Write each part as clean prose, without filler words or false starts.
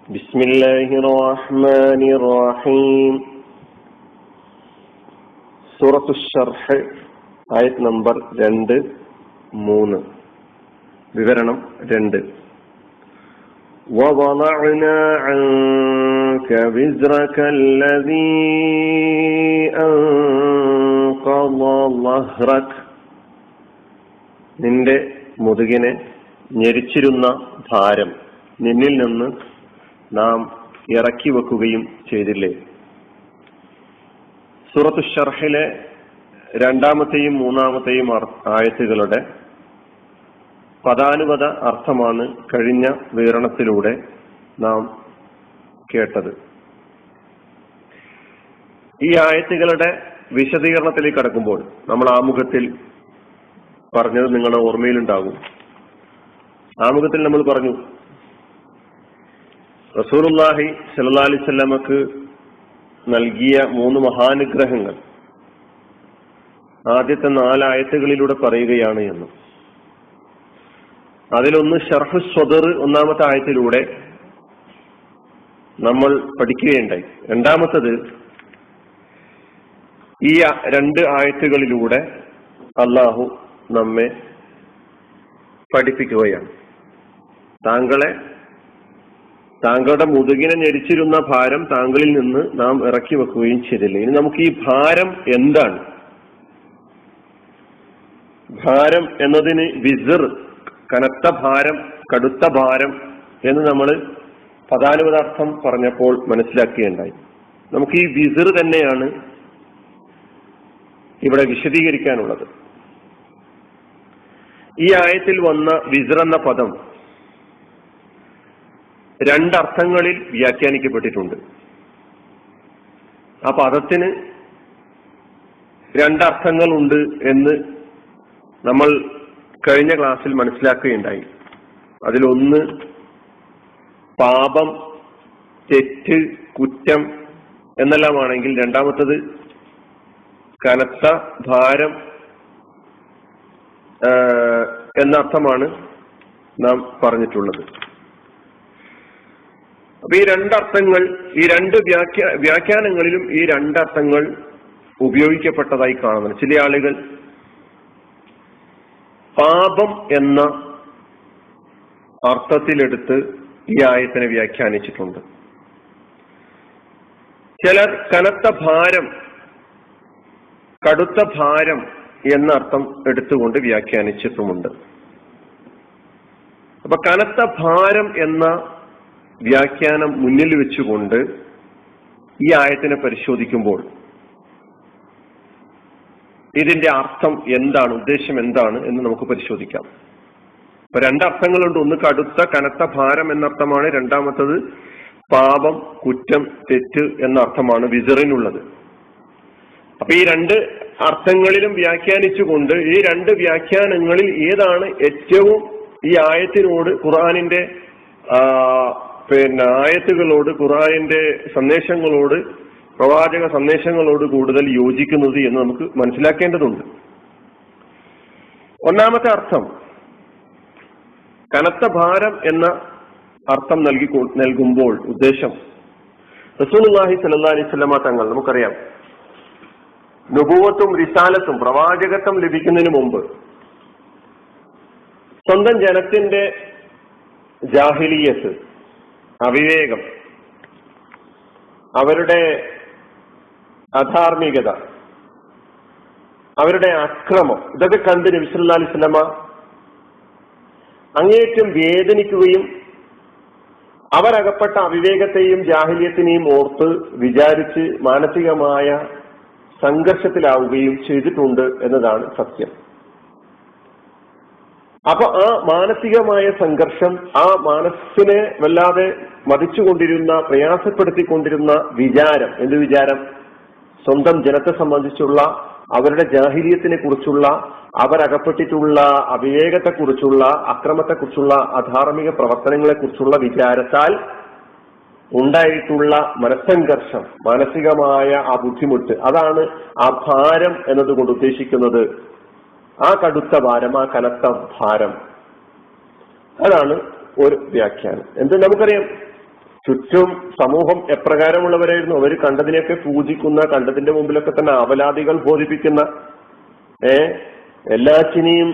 ബിസ്മില്ലാഹിർ റഹ്മാനിർ റഹീം. സൂറത്തുൽ ശർഹ് ആയത്ത് നമ്പർ 2, 3. വിവരണം 2. وَوَضَعْنَا عَنكَ وِزْرَكَ الَّذِي أَنقَضَ ظَهْرَكَ. നിന്റെ മുതുകിനെ ഞെരിച്ചിരുന്ന ഭാരം നിന്നിൽ നിന്ന് നാം ഇറക്കി വെക്കുകയും ചെയ്തില്ലേ. സൂറത്തുൽ ശർഹിലെ 2-ാമത്തെയും 3-ാമത്തെയും ആയത്തുകളുടെ പദാനുപദ അർത്ഥമാണ് കഴിഞ്ഞ വിവരണത്തിലൂടെ നാം കേട്ടത്. ഈ ആയത്തുകളുടെ വിശദീകരണത്തിലേക്ക് കടക്കുമ്പോൾ നമ്മൾ ആമുഖത്തിൽ പറഞ്ഞത് നിങ്ങളുടെ ഓർമ്മയിലുണ്ടാകും. ആമുഖത്തിൽ നമ്മൾ പറഞ്ഞു, റസൂലുള്ളാഹി സ്വല്ലല്ലാഹി അലൈഹി വസല്ലമക്ക് നൽകിയ 3 മഹാനുഗ്രഹങ്ങൾ ആദ്യത്തെ 4 ആയത്തുകളിലൂടെ പറയുകയാണ് എന്ന്. അതിലൊന്ന് ശർഹു സ്വദർ 1-ാമത്തെ ആയത്തിലൂടെ നമ്മൾ പഠിക്കുകയുണ്ടായി. 2-ാമത്തത് ഈ 2 ആയത്തുകളിലൂടെ അള്ളാഹു നമ്മെ പഠിപ്പിക്കുകയാണ്. താങ്കളുടെ മുതുകിനെ ഞെരിച്ചിരുന്ന ഭാരം താങ്കളിൽ നിന്ന് നാം ഇറക്കി വെക്കുകയും ചെയ്തില്ല. ഇനി നമുക്ക് ഈ ഭാരം എന്താണ്? ഭാരം എന്നതിന് വിസ്ർ, കനത്ത ഭാരം, കടുത്ത ഭാരം എന്ന് നമ്മൾ പദാനുപദാർത്ഥം പറഞ്ഞപ്പോൾ മനസ്സിലാക്കുകയുണ്ടായി. നമുക്ക് ഈ വിസ്ർ തന്നെയാണ് ഇവിടെ വിശദീകരിക്കാനുള്ളത്. ഈ ആയത്തിൽ വന്ന വിസ്ർ എന്ന പദം 2 അർത്ഥങ്ങളിൽ വ്യാഖ്യാനിക്കപ്പെട്ടിട്ടുണ്ട്. ആ പദത്തിന് 2 അർത്ഥങ്ങളുണ്ട് എന്ന് നമ്മൾ കഴിഞ്ഞ ക്ലാസ്സിൽ മനസ്സിലാക്കുകയുണ്ടായി. അതിലൊന്ന് പാപം, തെറ്റ്, കുറ്റം എന്നെല്ലാമാണെങ്കിൽ 2-ാമത്തത് കനത്ത ഭാരം എന്ന അർത്ഥമാണ് നാം പറഞ്ഞിട്ടുള്ളത്. അപ്പൊ ഈ 2 അർത്ഥങ്ങൾ, ഈ 2 വ്യാഖ്യാനങ്ങളിലും ഈ 2 അർത്ഥങ്ങൾ ഉപയോഗിക്കപ്പെട്ടതായി കാണുന്നു. ചില ആളുകൾ പാപം എന്ന അർത്ഥത്തിലെടുത്ത് ഈ ആയത്തിനെ വ്യാഖ്യാനിച്ചിട്ടുണ്ട്. ചിലർ കനത്ത ഭാരം, കടുത്ത ഭാരം എന്ന അർത്ഥം എടുത്തുകൊണ്ട് വ്യാഖ്യാനിച്ചിട്ടുമുണ്ട്. അപ്പൊ കനത്ത ഭാരം എന്ന വ്യാഖ്യാനം മുന്നിൽ വെച്ചുകൊണ്ട് ഈ ആയത്തിനെ പരിശോധിക്കുമ്പോൾ ഇതിന്റെ അർത്ഥം എന്താണ്, ഉദ്ദേശം എന്താണ് എന്ന് നമുക്ക് പരിശോധിക്കാം. അപ്പൊ 2 അർത്ഥങ്ങളുണ്ട്. ഒന്ന് കടുത്ത, കനത്ത ഭാരം എന്നർത്ഥമാണ്. 2-ാമത്തത് പാപം, കുറ്റം, തെറ്റ് എന്ന അർത്ഥമാണ് വിസറിനുള്ളത്. അപ്പൊ ഈ 2 അർത്ഥങ്ങളിലും വ്യാഖ്യാനിച്ചുകൊണ്ട് ഈ 2 വ്യാഖ്യാനങ്ങളിൽ ഏതാണ് ഏറ്റവും ഈ ആയത്തിനോട്, ഖുർആനിന്റെ ആയത്തുകളോട്, ഖുർആനിന്റെ സന്ദേശങ്ങളോട്, പ്രവാചക സന്ദേശങ്ങളോട് കൂടുതൽ യോജിക്കുന്നത് എന്ന് നമുക്ക് മനസ്സിലാക്കേണ്ടതുണ്ട്. 1-ാമത്തെ അർത്ഥം, കനത്ത ഭാരം എന്ന അർത്ഥം നൽകുമ്പോൾ ഉദ്ദേശം റസൂലുള്ളാഹി സ്വല്ലല്ലാഹി അലൈഹി വസല്ലമ തങ്ങൾ, നമുക്കറിയാം, നുബുവത്തും റിസാലത്തും പ്രവാചകത്വം ലഭിക്കുന്നതിന് മുമ്പ് സ്വന്തം ജനത്തിന്റെ ജാഹിലിയത്ത്, അവിവേകം, അവരുടെ അധാർമികത, അവരുടെ അക്രമം, ഇതൊക്കെ കണ്ട് നബി സല്ലല്ലാഹു അലൈഹി വസല്ലമ അങ്ങേയറ്റം വേദനിക്കുകയും അവരകപ്പെട്ട അവിവേകത്തെയും ജാഹിലിയത്തിനെയും ഓർത്ത് വിചാരിച്ച് മാനസികമായ സംഘർഷത്തിലാവുകയും ചെയ്തിട്ടുണ്ട് എന്നതാണ് സത്യം. അപ്പൊ ആ മാനസികമായ സംഘർഷം, ആ മനസ്സിനെ വല്ലാതെ മതിച്ചുകൊണ്ടിരുന്ന, പ്രയാസപ്പെടുത്തിക്കൊണ്ടിരുന്ന വിചാരം, എന്ത് വിചാരം? സ്വന്തം ജനത്തെ സംബന്ധിച്ചുള്ള അവരുടെ ജാഹിലിയത്തിനെ കുറിച്ചുള്ള, അവരകപ്പെട്ടിട്ടുള്ള അവിവേകത്തെക്കുറിച്ചുള്ള, അക്രമത്തെക്കുറിച്ചുള്ള, അധാർമിക പ്രവർത്തനങ്ങളെ കുറിച്ചുള്ള വിചാരത്താൽ ഉണ്ടായിട്ടുള്ള മനസ്സംഘർഷം, മാനസികമായ ആ ബുദ്ധിമുട്ട്, അതാണ് ആ ഭാരം എന്നതുകൊണ്ട് ഉദ്ദേശിക്കുന്നത്. ആ കടുത്ത ഭാരം, ആ കനത്ത ഭാരം, അതാണ് ഒരു വ്യാഖ്യാനം. എന്ത് നമുക്കറിയാം, ചുറ്റും സമൂഹം എപ്രകാരമുള്ളവരായിരുന്നു? അവർ കണ്ടതിനെയൊക്കെ പൂജിക്കുന്ന, കണ്ടതിന്റെ മുമ്പിലൊക്കെ തന്നെ അപലാദികൾ ബോധിപ്പിക്കുന്ന, എല്ലാറ്റിനെയും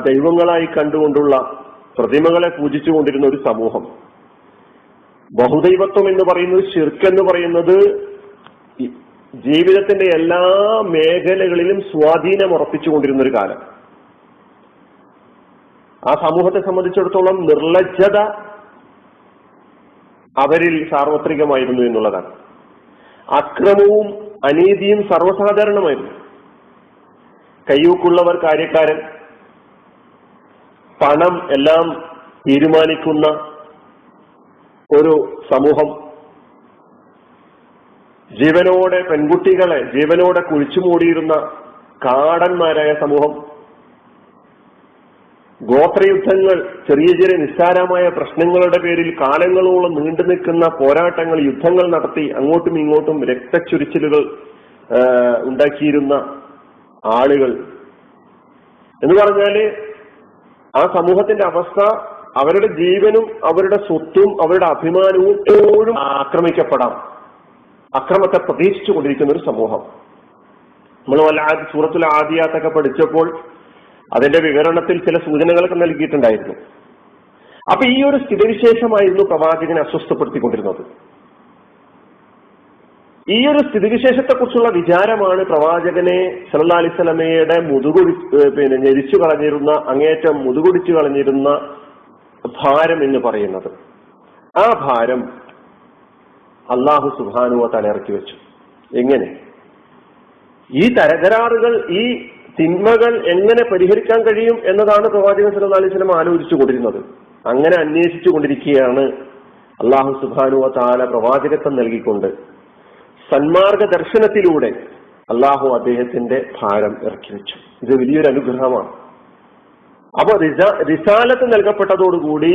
ദൈവങ്ങളായി കണ്ടുകൊണ്ടുള്ള പ്രതിമകളെ പൂജിച്ചുകൊണ്ടിരുന്ന ഒരു സമൂഹം. ബഹുദൈവത്വം എന്ന് പറയുന്നത്, ശിർക്ക് എന്ന് പറയുന്നത് ജീവിതത്തിന്റെ എല്ലാ മേഖലകളിലും സ്വാധീനം ഉറപ്പിച്ചുകൊണ്ടിരുന്ന ഒരു കാലം. ആ സമൂഹത്തെ സംബന്ധിച്ചിടത്തോളം നിർലജ്ജത അവരിൽ സാർവത്രികമായിരുന്നു എന്നുള്ളതാണ്. അക്രമവും അനീതിയും സർവ്വസാധാരണമായിരുന്നു. കയ്യൂക്കുള്ളവർ കാര്യക്കാരൻ, പണം എല്ലാം തീരുമാനിക്കുന്ന ഒരു സമൂഹം, ജീവനോടെ പെൺകുട്ടികളെ ജീവനോടെ കുഴിച്ചുമൂടിയിരുന്ന കാടന്മാരായ സമൂഹം, ഗോത്രയുദ്ധങ്ങൾ, ചെറിയ ചെറിയ നിസ്സാരമായ പ്രശ്നങ്ങളുടെ പേരിൽ കാലങ്ങളോളം നീണ്ടു നിൽക്കുന്ന പോരാട്ടങ്ങൾ, യുദ്ധങ്ങൾ നടത്തി അങ്ങോട്ടും ഇങ്ങോട്ടും രക്തച്ചൊരിച്ചിലുകൾ ഉണ്ടാക്കിയിരുന്ന ആളുകൾ എന്ന് പറഞ്ഞാല് ആ സമൂഹത്തിന്റെ അവസ്ഥ, അവരുടെ ജീവനും അവരുടെ സ്വത്തും അവരുടെ അഭിമാനവും എപ്പോഴും ആക്രമിക്കപ്പെടാം, അക്രമത്തെ പ്രതീക്ഷിച്ചു കൊണ്ടിരിക്കുന്ന ഒരു സമൂഹം. നമ്മൾ സൂറത്തുൽ ആദിയാത്തൊക്കെ പഠിച്ചപ്പോൾ അതിന്റെ വിവരണത്തിൽ ചില സൂചനകളൊക്കെ നൽകിയിട്ടുണ്ടായിരുന്നു. അപ്പൊ ഈ ഒരു സ്ഥിതിവിശേഷമായിരുന്നു പ്രവാചകനെ അസ്വസ്ഥപ്പെടുത്തിക്കൊണ്ടിരുന്നത്. ഈ ഒരു സ്ഥിതിവിശേഷത്തെക്കുറിച്ചുള്ള വിചാരമാണ് പ്രവാചകനെ സല്ലല്ലാഹു അലൈഹി വസല്ലമയുടെ ഞെരിച്ചു കളഞ്ഞിരുന്ന, അങ്ങേറ്റം മുതുകൊടിച്ചു കളഞ്ഞിരുന്ന ഭാരം എന്ന് പറയുന്നത്. ആ ഭാരം അല്ലാഹു സുബ്ഹാനഹു വ തആല ഇറക്കി വെച്ചു. എങ്ങനെ? ഈ തകരാറുകൾ, ഈ തിന്മകൾ എങ്ങനെ പരിഹരിക്കാൻ കഴിയും എന്നതാണ് പ്രവാചകൻ സല്ലല്ലാഹു അലൈഹി വസല്ലം ആലോചിച്ചു കൊണ്ടിരുന്നത്. അങ്ങനെ അന്വേഷിച്ചു കൊണ്ടിരിക്കുകയാണ് അല്ലാഹു സുബ്ഹാനഹു വ തആല പ്രവാചകത്വം നൽകിക്കൊണ്ട് സന്മാർഗ ദർശനത്തിലൂടെ അല്ലാഹു അദ്ദേഹത്തിന്റെ ഭാരം ഇറക്കി വെച്ചു. ഇത് വലിയൊരു അനുഗ്രഹമാണ്. അപ്പൊ റിസാലത്ത് നൽകപ്പെട്ടതോടുകൂടി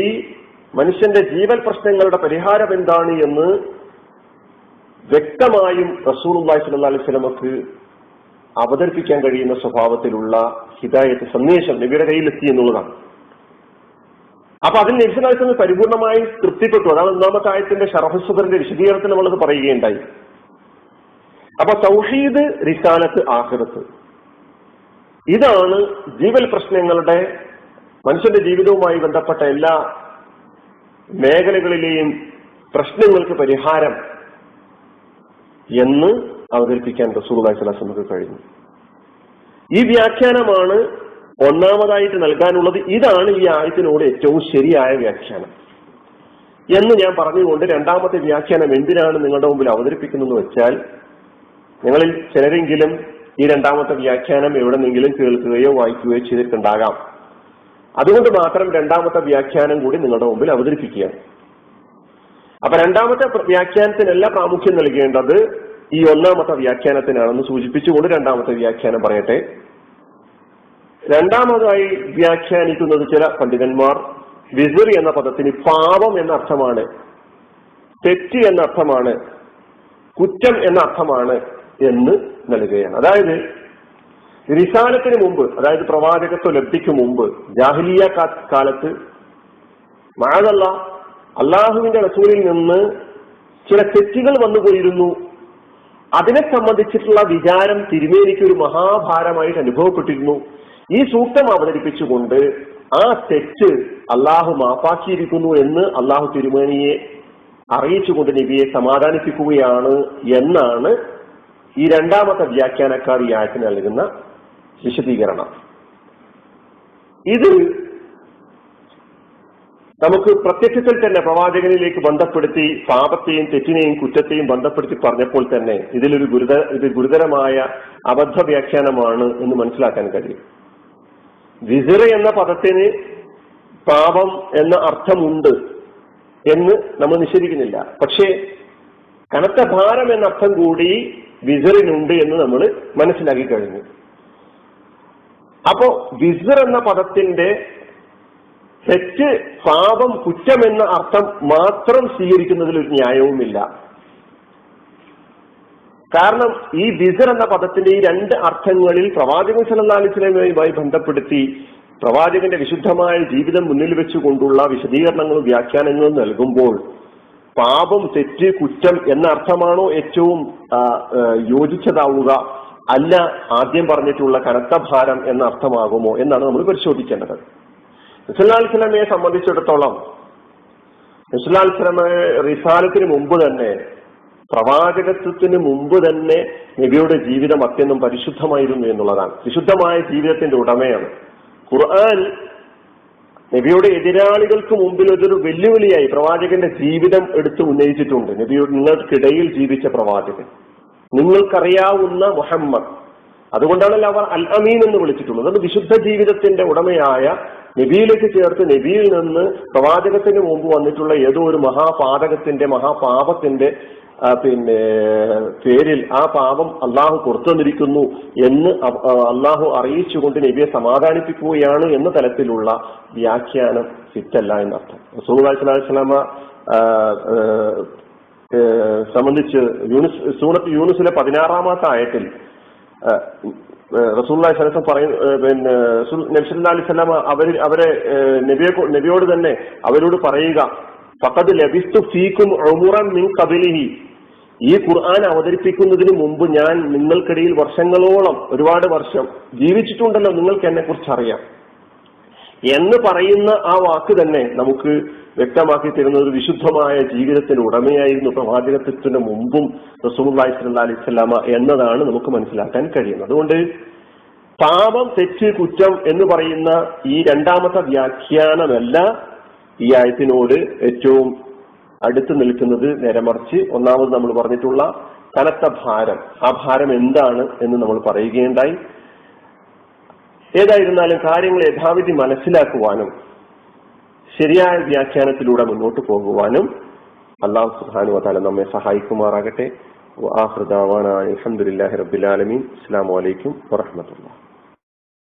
മനുഷ്യന്റെ ജീവൽ പ്രശ്നങ്ങളുടെ പരിഹാരം എന്താണ് എന്ന് വ്യക്തമായും റസൂലുള്ളാഹി സ്വല്ലല്ലാഹു അലൈഹി വസല്ലമക്ക് അവതരിപ്പിക്കാൻ കഴിയുന്ന സ്വഭാവത്തിലുള്ള ഹിദായത്ത് സന്ദേശം നബിയുടെ കയ്യിലെത്തി എന്നുള്ളതാണ്. അപ്പൊ അതിൽ നബി സല്ലല്ലാഹു അലൈഹി വസല്ലം പരിപൂർണമായി തൃപ്തിപ്പെട്ടു. അതാണ് ഒന്നാമത്തെ ആയത്തിന്റെ ശറഹ് സുദറിന്റെ വിശദീകരണത്തിൽ നമ്മളത് പറയുകയുണ്ടായി. അപ്പൊ തൗഹീദ്, റിസാലത്ത്, ആഖിറത്ത്, ഇതാണ് ജീവൽ പ്രശ്നങ്ങളുടെ, മനുഷ്യന്റെ ജീവിതവുമായി ബന്ധപ്പെട്ട എല്ലാ മേഖലകളിലെയും പ്രശ്നങ്ങൾക്ക് പരിഹാരം എന്ന് അവതരിപ്പിക്കാൻ റസൂലുള്ളാഹി സ്വല്ലല്ലാഹു അലൈഹി വസല്ലം കഴിഞ്ഞു. ഈ വ്യാഖ്യാനമാണ് ഒന്നാമതായിട്ട് നൽകാനുള്ളത്. ഇതാണ് ഈ ആയത്തിനോട് ഏറ്റവും ശരിയായ വ്യാഖ്യാനം എന്ന് ഞാൻ പറഞ്ഞുകൊണ്ട് രണ്ടാമത്തെ വ്യാഖ്യാനം എന്തിനാണ് നിങ്ങളുടെ മുമ്പിൽ അവതരിപ്പിക്കുന്നതെന്ന് വെച്ചാൽ, നിങ്ങളിൽ ചിലരെങ്കിലും ഈ രണ്ടാമത്തെ വ്യാഖ്യാനം എവിടെന്നെങ്കിലും കേൾക്കുകയോ വായിക്കുകയോ ചെയ്തിട്ടുണ്ടാകാം. അതുകൊണ്ട് മാത്രം രണ്ടാമത്തെ വ്യാഖ്യാനം കൂടി നിങ്ങളുടെ മുമ്പിൽ അവതരിപ്പിക്കുകയാണ്. അപ്പൊ രണ്ടാമത്തെ വ്യാഖ്യാനത്തിനല്ല പ്രാമുഖ്യം നൽകേണ്ടത്, ഈ ഒന്നാമത്തെ വ്യാഖ്യാനത്തിനാണെന്ന് സൂചിപ്പിച്ചുകൊണ്ട് രണ്ടാമത്തെ വ്യാഖ്യാനം പറയട്ടെ. രണ്ടാമതായി വ്യാഖ്യാനിക്കുന്നത് ചില പണ്ഡിതന്മാർ വിസ്ർ എന്ന പദത്തിന് പാപം എന്ന അർത്ഥമാണ്, തെറ്റ് എന്ന അർത്ഥമാണ്, കുറ്റം എന്ന അർത്ഥമാണ് എന്ന് നൽകുകയാണ്. അതായത് റിസാലത്തിന് മുമ്പ്, അതായത് പ്രവാചകത്വ ലബ്ധിക്ക് മുമ്പ് ജാഹിലിയ കാലത്ത് മഅദല്ലാഹ് അള്ളാഹുവിന്റെ റസൂലിൽ നിന്ന് ചില തെറ്റുകൾ വന്നുപോയിരുന്നു. അതിനെ സംബന്ധിച്ചിട്ടുള്ള വിചാരം തിരുമേനിക്ക് ഒരു മഹാഭാരമായിട്ട് അനുഭവപ്പെട്ടിരുന്നു. ഈ സൂക്തം അവതരിപ്പിച്ചുകൊണ്ട് ആ തെറ്റ് അള്ളാഹു മാപ്പാക്കിയിരിക്കുന്നു എന്ന് അള്ളാഹു തിരുമേനിയെ അറിയിച്ചുകൊണ്ട് നബിയെ സമാധാനിപ്പിക്കുകയാണ് എന്നാണ് ഈ രണ്ടാമത്തെ വ്യാഖ്യാനക്കാർ ഈ ആയത്തിന് നൽകുന്ന വിശദീകരണം. ഇത് നമുക്ക് പ്രത്യക്ഷത്തിൽ തന്നെ പ്രവാചകനിലേക്ക് ബന്ധപ്പെടുത്തി പാപത്തെയും തെറ്റിനെയും കുറ്റത്തെയും ബന്ധപ്പെടുത്തി പറഞ്ഞപ്പോൾ തന്നെ ഇത് ഗുരുതരമായ അബദ്ധ വ്യാഖ്യാനമാണ് എന്ന് മനസ്സിലാക്കാൻ കഴിയും. വിസ്ർ എന്ന പദത്തിന് പാപം എന്ന അർത്ഥമുണ്ട് എന്ന് നമ്മൾ നിഷേധിക്കുന്നില്ല. പക്ഷേ കനത്ത ഭാരം എന്ന അർത്ഥം കൂടി വിസ്റിനുണ്ട് എന്ന് നമ്മൾ മനസ്സിലാക്കി കഴിഞ്ഞു. അപ്പോ വിസ്ർ എന്ന പദത്തിന്റെ തെറ്റ്, പാപം, കുറ്റം എന്ന അർത്ഥം മാത്രം സ്വീകരിക്കുന്നതിൽ ഒരു ന്യായവുമില്ല. കാരണം ഈ വിസ്ർ എന്ന പദത്തിന്റെ ഈ രണ്ട് അർത്ഥങ്ങളിൽ പ്രവാചകൻ സല്ലല്ലാഹു അലൈഹി വസല്ലമയുമായി ബന്ധപ്പെടുത്തി പ്രവാചകന്റെ വിശുദ്ധമായ ജീവിതം മുന്നിൽ വെച്ചുകൊണ്ടുള്ള വിശദീകരണങ്ങളും വ്യാഖ്യാനങ്ങളും നൽകുമ്പോൾ പാപം, തെറ്റ്, കുറ്റം എന്ന അർത്ഥമാണോ ഏറ്റവും യോജിച്ചതാവുക, അല്ല ആദ്യം പറഞ്ഞിട്ടുള്ള കനത്ത ഭാരം എന്ന അർത്ഥമാകുമോ എന്നാണ് നമ്മൾ പരിശോധിക്കേണ്ടത്. നബി സ്വല്ലല്ലാഹു സംബന്ധിച്ചിടത്തോളം നബി സ്വല്ലല്ലാഹു റിസാലത്തിന് മുമ്പ് തന്നെ, പ്രവാചകത്വത്തിന് മുമ്പ് തന്നെ നബിയുടെ ജീവിതം അത്യന്തം പരിശുദ്ധമായിരുന്നു എന്നുള്ളതാണ്. വിശുദ്ധമായ ജീവിതത്തിന്റെ ഉടമയാണ്. ഖുർആൻ നബിയുടെ എതിരാളികൾക്ക് മുമ്പിൽ ഒരു വെല്ലുവിളിയായി പ്രവാചകന്റെ ജീവിതം എടുത്ത് ഉന്നയിച്ചിട്ടുണ്ട്. നബിയുടെ നിങ്ങൾക്കിടയിൽ ജീവിച്ച പ്രവാചകൻ, നിങ്ങൾക്കറിയാവുന്ന മുഹമ്മദ്. അതുകൊണ്ടാണല്ലോ അവർ അൽ അമീൻ എന്ന് വിളിച്ചിട്ടുള്ളത്. അത് വിശുദ്ധ ജീവിതത്തിന്റെ ഉടമയായ നബിയിലേക്ക് ചേർത്ത് നബിയിൽ നിന്ന് പ്രവാചകത്തിന് മുമ്പ് വന്നിട്ടുള്ള ഏതോ ഒരു മഹാപാപത്തിന്റെ പേരിൽ ആ പാപം അള്ളാഹു പുറത്തു വന്നിരിക്കുന്നു എന്ന് അള്ളാഹു അറിയിച്ചുകൊണ്ട് നബിയെ സമാധാനിപ്പിക്കുകയാണ് എന്ന തലത്തിലുള്ള വ്യാഖ്യാനം ഫിറ്റല്ല എന്നർത്ഥം. റസൂലുള്ളാഹി സ്വല്ലല്ലാഹു അലൈഹി വസല്ലമ സംബന്ധിച്ച് സൂറത്ത് യൂനുസിലെ 16-ാമത്തെ ആയത്തിൽ റസൂലുള്ളാഹി സ്വല്ലല്ലാഹു അലൈഹി വസല്ലം നബി സല്ലല്ലാഹു അലൈഹി വസല്ലം അവരെ നബിയോട് തന്നെ അവരോട് പറയുക, ഫഖദ് ലബിസ്തു ഫീകും ഉമുറൻ മിൻ ഖബലിഹി, ഈ ഖുർആൻ അവതരിപ്പിക്കുന്നതിന് മുമ്പ് ഞാൻ നിങ്ങൾക്കിടയിൽ വർഷങ്ങളോളം, ഒരുപാട് വർഷം ജീവിച്ചിട്ടുണ്ടല്ലോ, നിങ്ങൾക്ക് എന്നെ കുറിച്ച് അറിയാം എന്ന് പറയുന്ന ആ വാക്ക് തന്നെ നമുക്ക് വ്യക്തമാക്കി തരുന്ന ഒരു വിശുദ്ധമായ ജീവിതത്തിന് ഉടമയായിരുന്നു പ്രവാചകത്വത്തിന് മുമ്പും റസൂലുള്ളാഹി സ്വല്ലല്ലാഹു അലൈഹി വസല്ലമ എന്നതാണ് നമുക്ക് മനസ്സിലാക്കാൻ കഴിയുന്നത്. അതുകൊണ്ട് പാപം, തെറ്റ്, കുറ്റം എന്ന് പറയുന്ന ഈ രണ്ടാമത്തെ വ്യാഖ്യാനമല്ല ഈ ആയത്തിനോട് ഏറ്റവും അടുത്ത് നിൽക്കുന്നത്. നേരെമറിച്ച് ഒന്നാമത് നമ്മൾ പറഞ്ഞിട്ടുള്ള കനത്ത ഭാരം, ആ ഭാരം എന്താണ് എന്ന് നമ്മൾ പറയുകയുണ്ടായി. ഏതായിരുന്നാലും കാര്യങ്ങൾ യഥാവിധി മനസ്സിലാക്കുവാനും ശരിയായ വ്യാഖ്യാനത്തിലൂടെ മുന്നോട്ട് പോകുവാനും അല്ലാഹു സുബ്ഹാനഹു വ തആല നമ്മെ സഹായിക്കുമാറാകട്ടെ. വആഖിറു ദഅവാനാ അൽഹംദുലില്ലാഹി റബ്ബിൽ ആലമീൻ. അസ്സലാമു അലൈക്കും വറഹ്മത്തുള്ളാഹി.